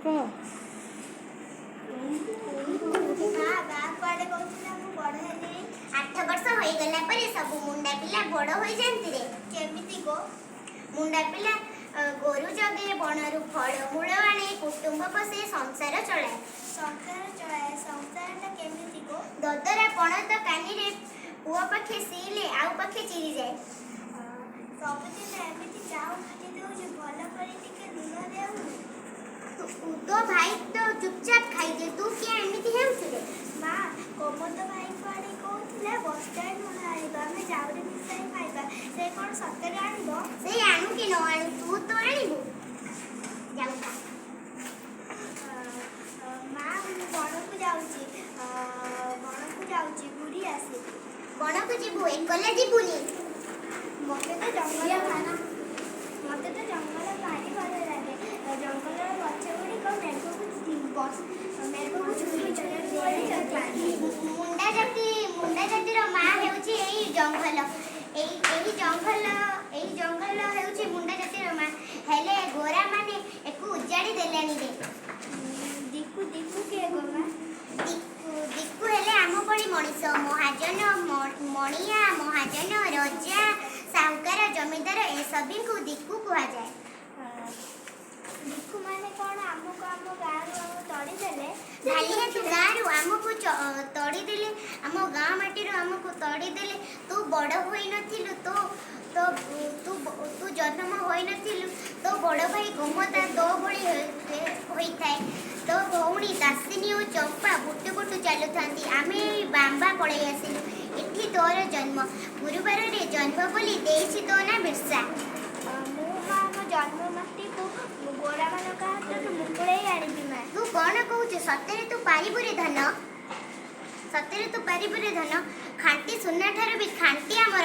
कह मुंडा पिला बड़ हो जाती रे केमिति गो मुंडा पिला गोरु जगे बनरु फल मूल आने कुटुंब पोषे संसार चलाए संसारटा केमिति गो ददरा पणत कानी रे पुआ पखे सीले आउ पखे चिरी जाए सबदिन एमिति जाऊ भाजी देउछ भल करी टिके लुण देउ तो भाई तो चुपचाप खाई दे तू क्या एमिति हेउछ रे मां कोमत भाई पाड़ी कहउथिला बस्टाइल लुण आइबा हमें जाउरे मिसाई खाइबा से कोन सतरे आनिबो से आनु कि न आनु तू तो आनिबो जाउता मां बणकु जाउची बुरी आसी बणकु जीबू एकला जीबुनी मते तो जंगल भारी भल लगे जंगल गछ गुड़ी मेघ मुंडा जातिर माँ हेउची एई जंगल हेउची मुंडा जातिर माँ हेले गोरा माने एकु उजाड़ी देलानी रे दिकु के गोमा दिकु हेले आम पड़ी मनीष महाजन मणिया महाजन रजा साहुकार जमीदार ए सभी को दिक्कु कहा जाए दिक्कु माने कोन हमको हम गाँ तड़ी देले खाली है तू गाँ रु हमको तड़ी देले हम गाँ माटी रु हमको तड़ी देले तू बड़ होई नथिलु तो तू जन्म होई नथिलु तो बड़ भाई गोमता तो बड़ी होई थाए तो भौणी दासिनी और चंपा बुटु बुटु चालू थांती आमे बांबा पळै आसिलु एठी तोर जन्म गुरुवार रे जन्म बोली देछि तो ना बिरसा मु मां मो जन्म माटी को गोरा मान का हाथ तो मुकुळे आनिबी मा तू कोन कहउछ सतेरे तू पारिबु रे धन खांटी सुना ठार भी खांटी हमर